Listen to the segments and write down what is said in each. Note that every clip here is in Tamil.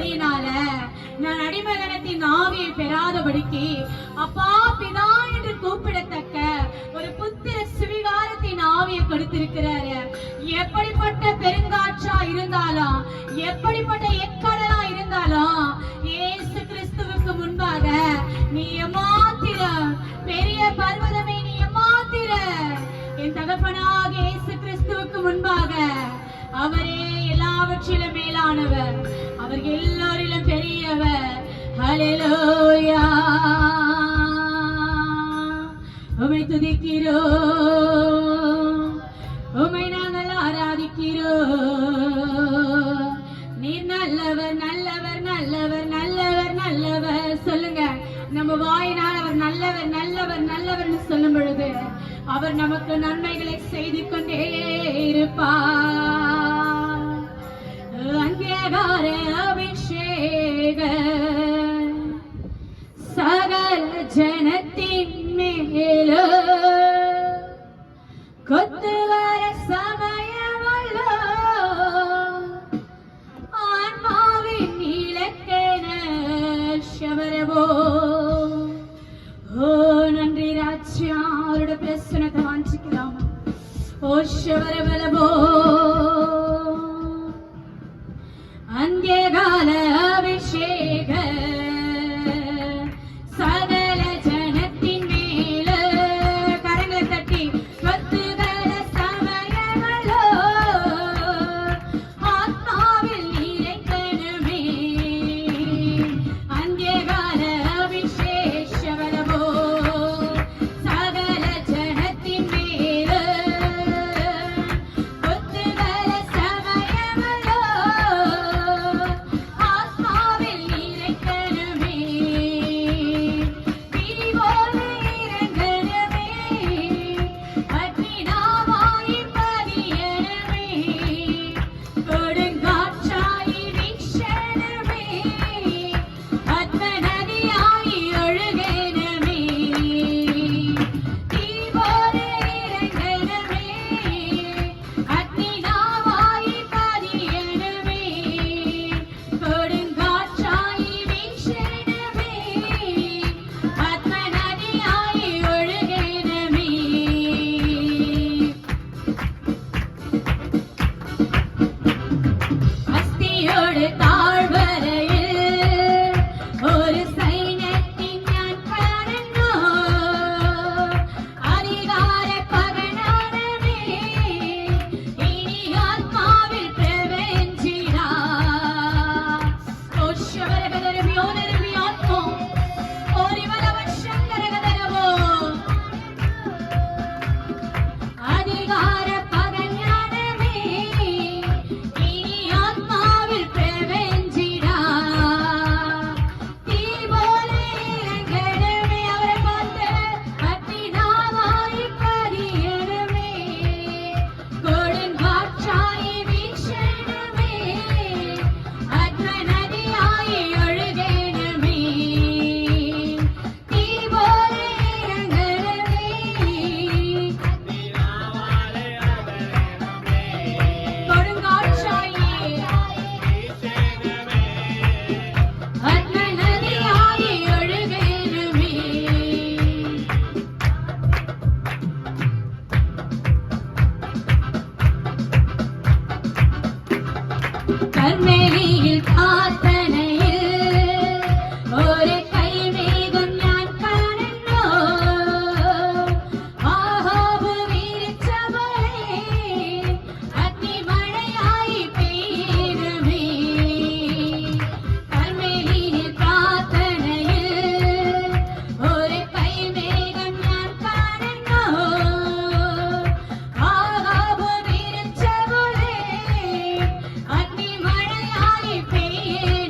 இருக்கிறபடியினால நான் அடிமகனத்தின் ஆவியை பெறாதபடிக்கு அப்பா பிதா என்று கூப்பிடத்தக்க ஒரு புத்திர சுவிகாரத்தின் ஆவியை கொடுத்திருக்கிறாரு. எப்படிப்பட்ட பெருங்காற்றா இருந்தாலும் எப்படிப்பட்ட எக்கடலா இருந்தாலும் இயேசு கிறிஸ்துவுக்கு முன்பாக நீ எம்மாத்திர பெரிய பர்வதமே, நீ எம்மாத்திர என் தகப்பனாக இயேசு கிறிஸ்துவுக்கு முன்பாக அவரே எல்லாவற்றிலும் மேலானவர், அவர் எல்லோரிலும் பெரியவர். ஹல்லேலூயா. உம்மை துதிக்கிறோம், உம்மை நாங்கள் ஆராதிக்கிறோம். நீர் நல்லவர் நல்லவர் நல்லவர் நல்லவர் நல்லவர். சொல்லுங்க, நம்ம வாயினால் அவர் நல்லவர் நல்லவர் நல்லவர்னு சொல்லும் பொழுது அவர் நமக்கு நன்மைகளை செய்து கொண்டே இருப்பார். அங்கேகார அபிஷேக சகல ஜனத்தின் மேல கொத்து வர சமயமல்ல, ஆன்மாவின் நீலக்கேன ஷவரவோ. ஓ நன்றி ராஜ்யா, அவரோட பிரசனத்தை வாஞ்சிக்கலாம். ஓ ஷவரவலவோ அங்கேகால அபிஷேக சகல ஜனத்தின் மேல கரங்களை தட்டி கொத்துகல சமயமல்லோ, ஆத்மாவில் நீரைக்கணுமே. அங்கேகால அபிஷேஷவலவோ சகல ஜனத்தின் மேல கொத்துகல சமயமல்லோ, ஆத்மாவில் நீரைக்கணுமே. பிரிவோடு இறங்கணுமே, அக்னிநாவாய் பதியணுமே, கொடுங்காற்றாய் வீசணுமே, ஆத்மநதியாய் ஒழுகணுமே. பிரிவோடு இறங்கணுமே, அக்னிநாவாய் பதியணுமே, கொடுங்காற்றாய் வீசணுமே, ஆத்மநதியாய் ஒழுகணுமே. அஸ்தியோடு தாழ்வரையில் ஒரு സൈന്യത്തിൻ ഞാൻ കാണുന്നു, அதிகார பகனானமே இனி ஆத்மாவில் பிரவேசினா. ஓஷவரகதரவியோனரவி ஆத்மோ ஓரிவலவஷங்கரகதரவோ அதிகார பகஞானமே இனி ஆத்மாவில் பிரவேசினா. தீ போல இறங்கணுமே, அவரை பார்த்து அக்னிநாவாய் பதியணுமே, கொடுங்காற்றாய் வீசணுமே, ஆத்மநதியாய் ஒழுகணுமே. தீ போல இறங்கணுமே, கொடுங்காற்றாய் ஆத்மநதியாய் ஒழுகணுமே. கர்மேலியில் പ്രാർത്ഥനയിൽ ഒരു കൈമേഘം ഞാൻ കാണുന്നു, ആഹാബ് വിരിച്ച പോലെ അഗ്നിമഴയായി പെയ്യുമേ. കർമേലിയിൽ പ്രാർത്ഥനയിൽ ഒരു കൈമേഘം ഞാൻ കാണുന്നു, ആഹാബ് വിരിച്ച പോലെ അഗ്നിമഴയായി പെയ്യുമേ.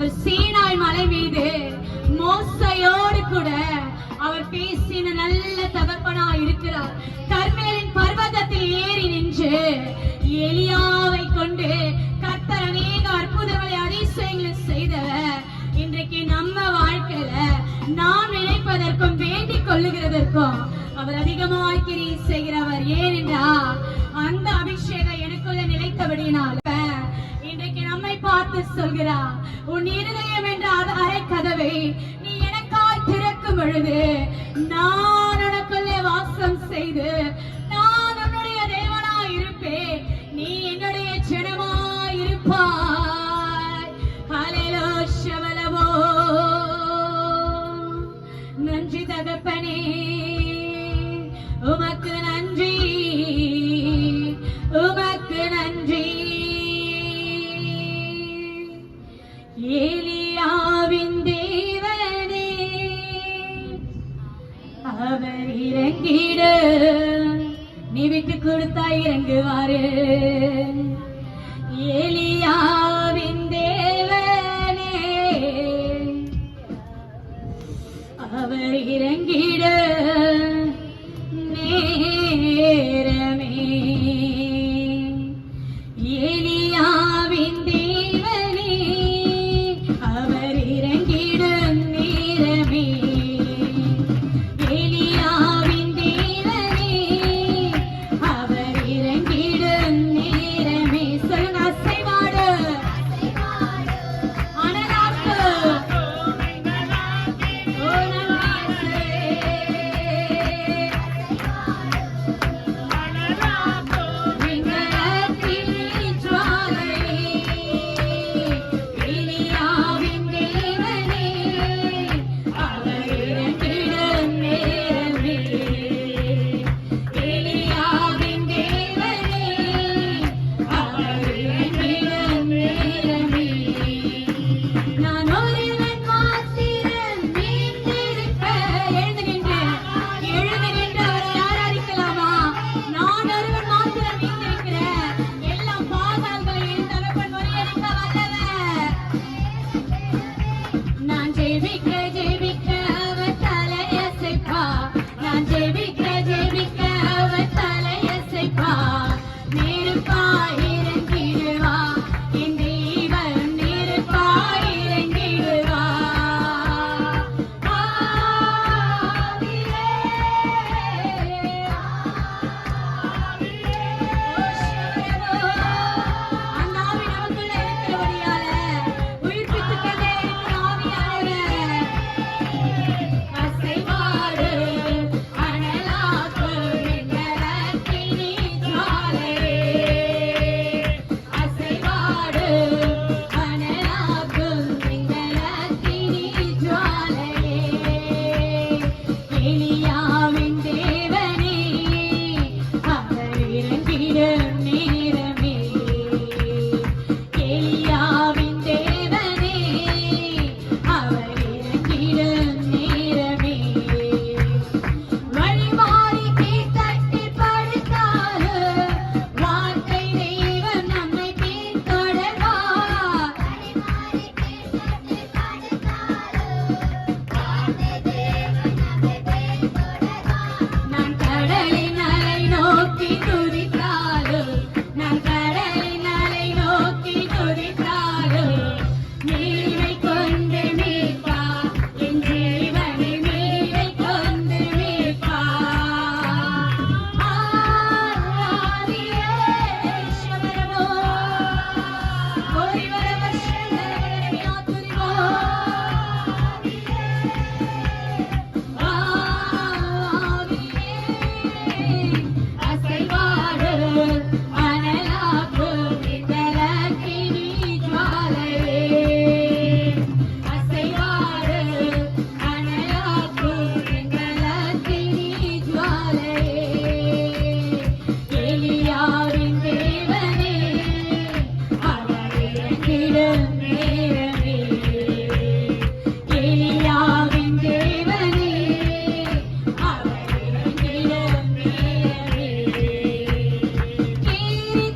அவர் சீனாய் மலை மீது மோசையோடு கூட அவர் பேசின நல்ல தகப்பனா இருக்கிறார். கர்மேலின் பர்வதத்தில் ஏறி நின்று எலியாவை கொண்டு கர்த்தர் அநேக அற்புதங்களை அதிசயங்களை செய்தவர். இன்றைக்கு நம்ம வாழ்க்கையில நாம் நினைப்பதற்கும் வேண்டிக் கொள்ளுகிறதற்கும் அவர் அதிகமாய் கிரியை செய்கிறவர். ஏனென்றால் அந்த அபிஷேகம் எனக்குள்ள நிலைத்தபடியினால் இன்றைக்கு நம்மை பார்த்து சொல்கிறார், உன் இருதயம் என்ற அறை கதவை நீ எனக்காய் திறக்கும் பொழுது நான் உனக்குள்ளே வாசம் செய்து நான் உன்னுடைய தேவனாய் இருப்பேன், நீ என்னுடைய ஜனமாய் இருப்பாய். ஹல்லேலூயா. நன்றி தகப்பனே, உமக்கு நன்றி, உமக்கு நன்றி. ஏலியாவின் தேவனே அவர் இறங்கிட, நீ விட்டு கொடுத்தா இறங்குவாரு. ஏலியாவின் தேவனே அவர் இறங்கிட நேரமே. ஏலியாவின் தேவனே அவர் இறங்கிடும் நேரமே. ஏலியாவின் தேவனே அவர் இறங்கிடும் நேரமே. சொல்லுங்க, அசைவாடு அனலாக்கு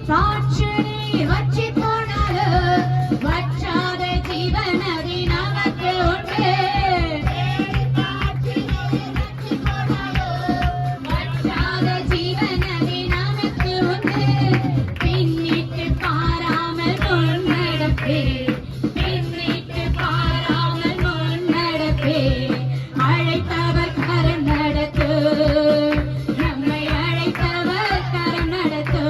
சாட்சி வச்சி போனாலும் வற்றாத ஜீவன பின்னிட்டு பாராமல் முன் நடப்பே அழைத்தவர் கரம் நடத்து நம்மை அழைத்தவர் கரம் நடத்து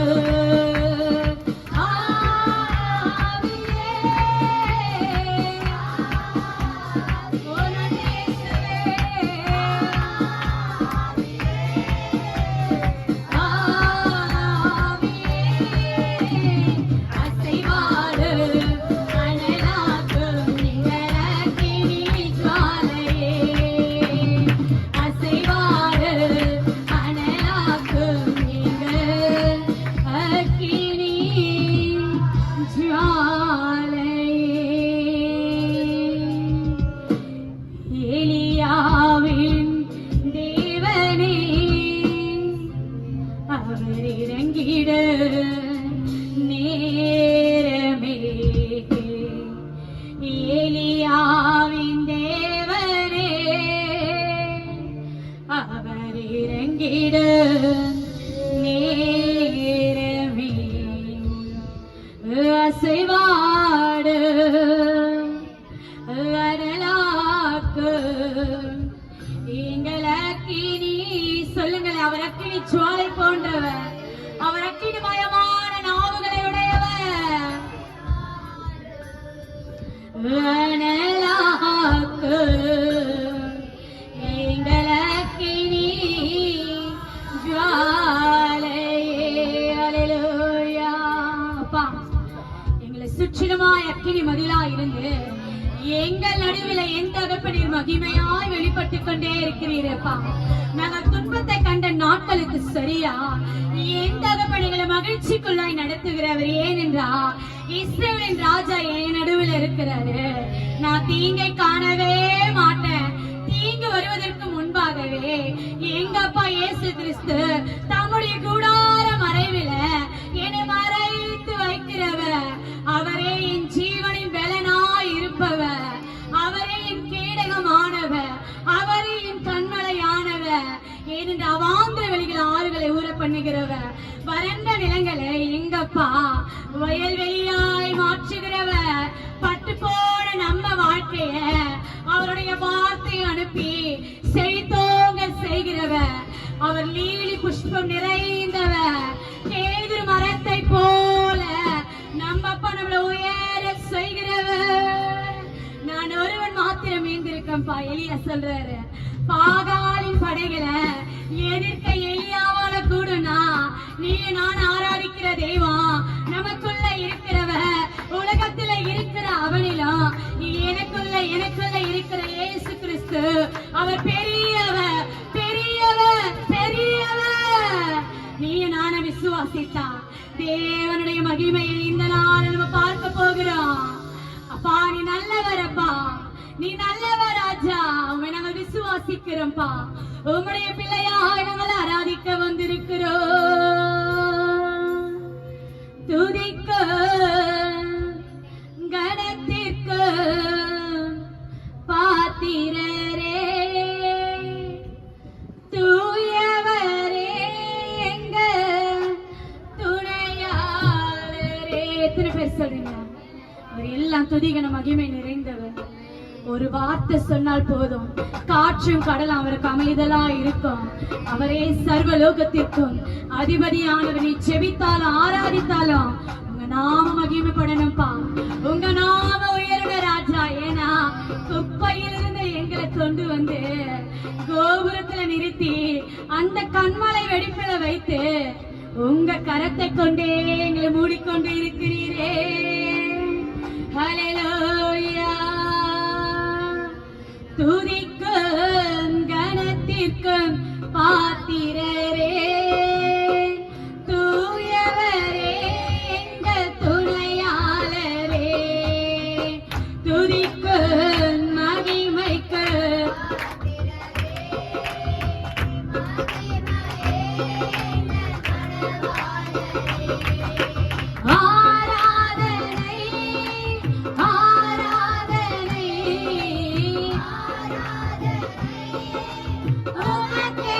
நேரமே ஏலியாவின் தேவனே அவர் இறங்கிட நேரமே அசைவாடு அனலாக்கு எங்கள் அக்கினி சொல்லுங்கள் அவர் அக்கினி சுவாலை போன்றவர் அவர் அக்கினிமயமான நாவுகளை உடையவர் அனலாக்கு எங்கள் அக்கினி ஜுவாலையே அல்லேலூயா அப்பா எங்களை சுற்றிலுமாய் அக்கினி மதிலாய் இருந்து எங்கள் நடுவில் என் தகப்பனீர் மகிமையாய் வெளிப்பட்டுக் கொண்டே இருக்கிறீரப்பா நாங்கள் துன்பத்தை கண்ட நாட்களுக்கு சரியா என் தகப்பனிகளை மகிழ்ச்சிக்குள்ளாய் நடத்துகிறவர் ஏனென்றா இஸ்ரவேலின் ராஜா என் நடுவில் இருக்கிறாரு நான் தீங்கை காணவே மாட்டேன் தீங்கு வருவதற்கு முன்பாகவே எங்க அப்பா இயேசு கிறிஸ்து தம்முடைய கூடார மறைவில என்னை மறைத்து வைக்கிறவர் அவரே என் ஜீவனின் பலனாய் இருப்பவர் அவரே என் கேடகமானவர் அவரே என் கண்மலையானவர் ஏனென்று அவாந்திர வெளிகள் ஆறுகளை ஊற பண்ணுகிறவர் வறண்ட நிலங்களை எங்கப்பா வயல்வெளியாய் மாற்றுகிறவர் பட்டு போன நம்ம வாழ்க்கைய அவருடைய வார்த்தை அனுப்பி செழித்தோங்க செய்கிறவர் அவர் லீலி புஷ்பம் நிறைந்தவர் கேதுரு மரத்தை போல நம்ம அப்பா நம்மள உயர செய்கிறவர் நான் ஒருவன் மாத்திரம் மீந்திருக்கேன்ப்பா எலியா சொல்றாரு பாகாலின் படைகளை எதிர்க்க எலியாவால கூடுனா நீ நான் ஆராதிக்கிற தெய்வம் நமக்குள்ள இருக்கிறவ உலகத்துல இருக்கிற அவனிலும் எனக்குள்ள இருக்கிற இயேசு கிறிஸ்து அவர் பெரியவர் பெரியவர் பெரியவர் நீ நான விசுவாசித்தா தேவனுடைய மகிமையை இந்த நாள் நம்ம பார்க்க போகிறோம் அப்பா நீ நல்லவரப்பா நீ நல்லவர் ராஜா உண்மை நாங்கள் விசுவாசிக்கிறோம்ப்பா உம்முடைய பிள்ளையாக நாங்கள் ஆராதிக்க வந்திருக்கிறோம் துதிக்க கணத்திற்கு பாத்திரரே தூயவரே எங்க துணையாளரே எத்தனை பேர் சொல்றீங்க அவர் எல்லாம் துதிகன மகிமை நிறைந்தவர் ஒரு வார்த்தை சொன்னால் போதும் காற்றும் கடலும் அவருக்கு அமைதலா இருக்கும் அவரே சர்வலோகத்திற்கும் அதிபதியானவர் நீ செபித்தாலும் ஆராதித்தாலும் உங்க நாம மகிமைப்படணும்பா உங்க நாம உயர்ந்த ராஜா ஏன்னா குப்பையிலிருந்து எங்களை கொண்டு வந்து கோபுரத்துல நிறுத்தி அந்த கண்மலை வெடிப்பில வைத்து உங்க கரத்தை கொண்டே எங்களை மூடிக்கொண்டு இருக்கிறீரே ஹல்லேலூயா துதிக்கும் கணத்திற்கும் பாத்திரரே தூயவரே எங்க துணையாளரே துதிக்கும் மகிமைக்கு உமக்கே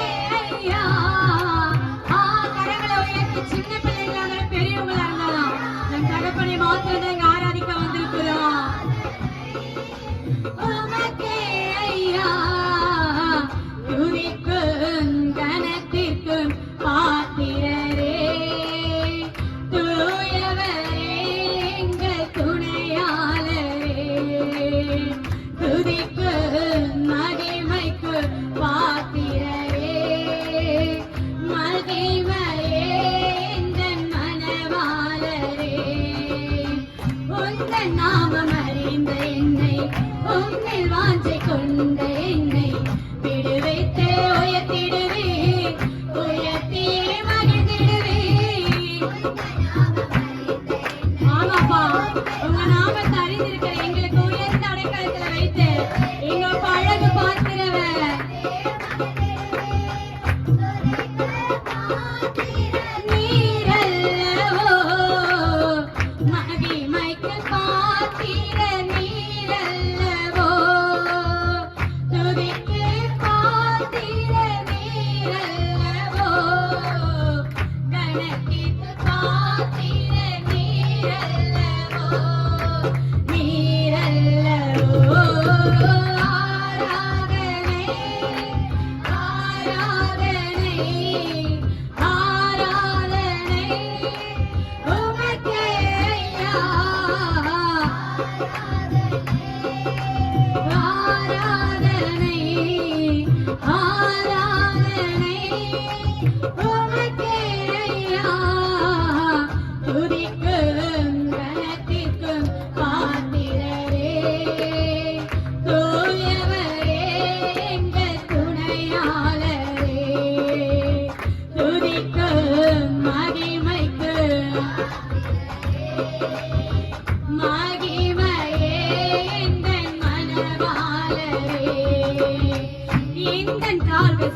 உங்கள் நாமம் அறிந்த என்னை உங்கள் வாஞ்சை கொண்ட என்னை விடுவித்து உயர்த்திடுவே உயர்த்தி மகிழ்ந்திடுவே. ஆமாப்பா, உங்க நாமத்தை அறிந்திருக்கிற எங்களுக்கு உயர்ந்த அடைக்கலத்துல வைத்து எங்க பழகு பார்க்கிறவ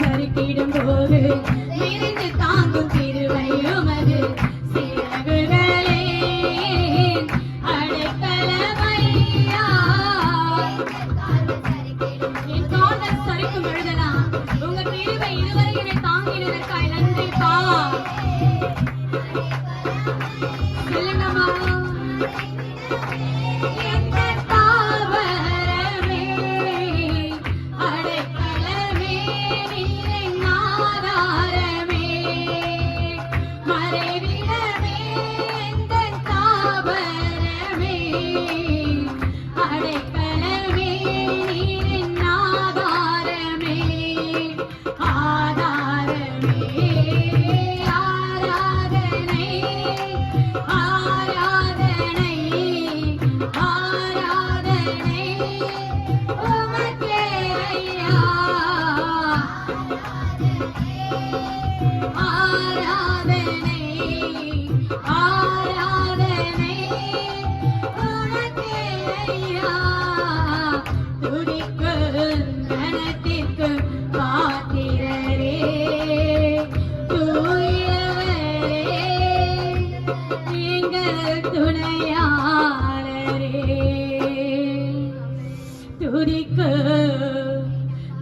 சரிக்கிடும் போது விரிந்து தாங்கும் திருவையுமது சிறகுகளே அடைக்கலமையா. என் கால்கள் சரிக்கும் பொழுதெல்லாம் உங்க கிருபை இதுவரை என்னை தாங்கினதற்காய் நன்றிப்பா. சொல்லுங்கம்மா.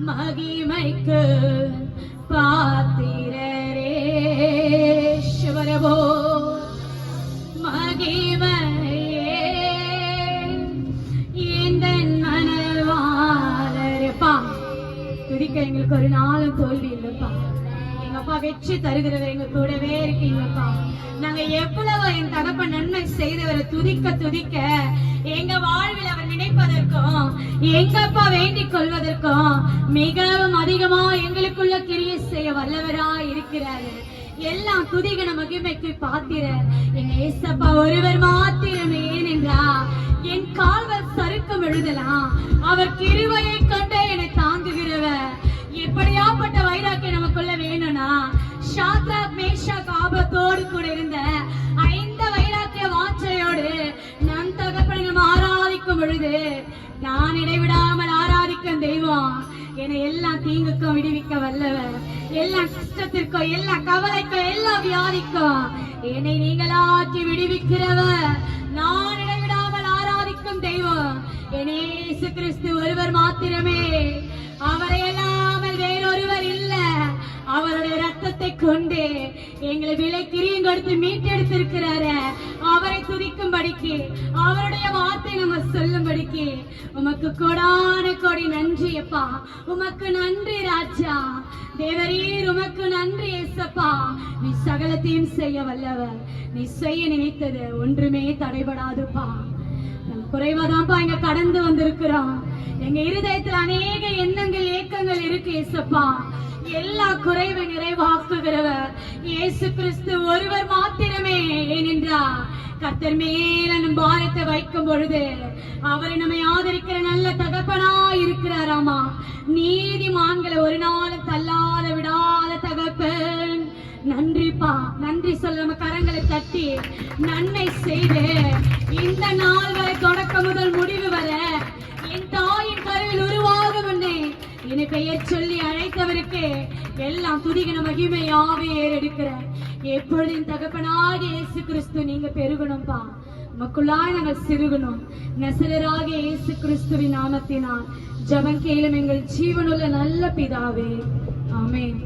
மகிமைக்கு பாத்திரரே சிவரவோ மகிமையே இந்த மனவாளரப்பா. துதிக்க எங்களுக்கு ஒரு நாளும் தோல்வி இல்லப்பா. எங்கப்பா வெற்றி தருகிறவர் எங்க கூடவே இருக்கீங்கப்பா. நாங்க எவ்வளவு என் தகப்பன் நன்மை செய்தவரை துதிக்க துதிக்க எங்க வாழ்வில் அவர் நினைப்பதற்கும் எங்கப்பா வேண்டிக் கொள்வதற்கும் மிகவும் அதிகமா எங்களுக்குள்ள கிரியை செய்ய வல்லவரா இருக்கிறாரு. எல்லாம் துதிகன மகிமைக்கு பாத்திர என் ஏசப்பா ஒருவர் மாத்திரமே. ஏனென்றா என் கால்கள் சறுக்கம் எழுதலாம் அவர் கிருபையை கொண்டே என்னை தாங்குகிறவர். எப்படியாப்பட்ட வைராக்கியம் நமக்குள்ள வேணும்னா ஷாத்ராக் மேஷாக் ஆபத்தோடு கூட இருந்த 5 வைராக்கிய வாஞ்சையோடு நம் தகப்பனை நம்ம ஆராதிக்கும் பொழுது நான் இடைவிடாமல் ஆராதிக்கும் தெய்வம் என்னை எல்லா தீங்குக்கும் விடுவிக்க வல்லவர். எல்லா கஷ்டத்திற்கும் எல்லா கவலைக்கும் எல்லா வியாதிக்கும் என்னை நீங்களாக்கி விடுவிக்கிறவர். நான் இடைவிடாமல் ஆராதிக்கும் தெய்வம் என் இயேசு கிறிஸ்து ஒருவர் மாத்திரமே. அவரை இல்லாமல் வேறொருவர் இல்ல. அவருடைய ரத்தத்தை கொண்டு எங்களை விலை கிரியம் கொடுத்து மீட்டெடுத்திருக்கிறாரு. அவரை துதிக்கும்படிக்கு அவருடைய வார்த்தை நம்ம சொல்லும்படிக்கு உமக்கு கோடான கோடி நன்றி அப்பா. உமக்கு நன்றி ராஜா. தேவரீர் உமக்கு நன்றி ஏசப்பா. நீ சகலத்தையும் செய்ய வல்லவர். நீ செய்ய நினைத்தது ஒன்றுமே தடைபடாதுப்பா. குறைவாதான்ப்பா இங்க கடந்து வந்திருக்கிறோம். எங்க இருதயத்தில் அநேக எண்ணங்கள் ஏக்கங்கள் இருக்கு ஏசப்பா. எல்லா குறைவை நிறைவாக்குகிறவர் இயேசு கிறிஸ்து ஒருவர் மாத்திரமே. ஏனென்றா கர்த்தர் மேல நம் பாரத்தை வைக்கும் பொழுது அவரை நம்மை ஆதரிக்கிற நல்ல தகப்பனா இருக்கிறாராமா. நீதிமான்களை ஒரு நாளும் தள்ளாத விடாத தகப்பன். நன்றிப்பா, நன்றி சொல்ல நம்ம கரங்களை தட்டி நன்மை செய்து இந்த நாள் வரை தொடக்கம் முதல் முடிவு வர என் தாயின் கருவில் உருவாகும் முன்னே என்னை பெயர் சொல்லி அழைத்தவருக்கு எல்லாம் துதிகன மகிமையாவே ஏறெடுக்கிற எப்பொழுதும் தகப்பனாக இயேசு கிறிஸ்து நீங்க பெருகணும்பா. மக்களாய் நாங்கள் சிறுகணும். நசரராக இயேசு கிறிஸ்துவின் நாமத்தினால் ஜெபம் கேளும் எங்கள் ஜீவனுள்ள நல்ல பிதாவே, ஆமென்.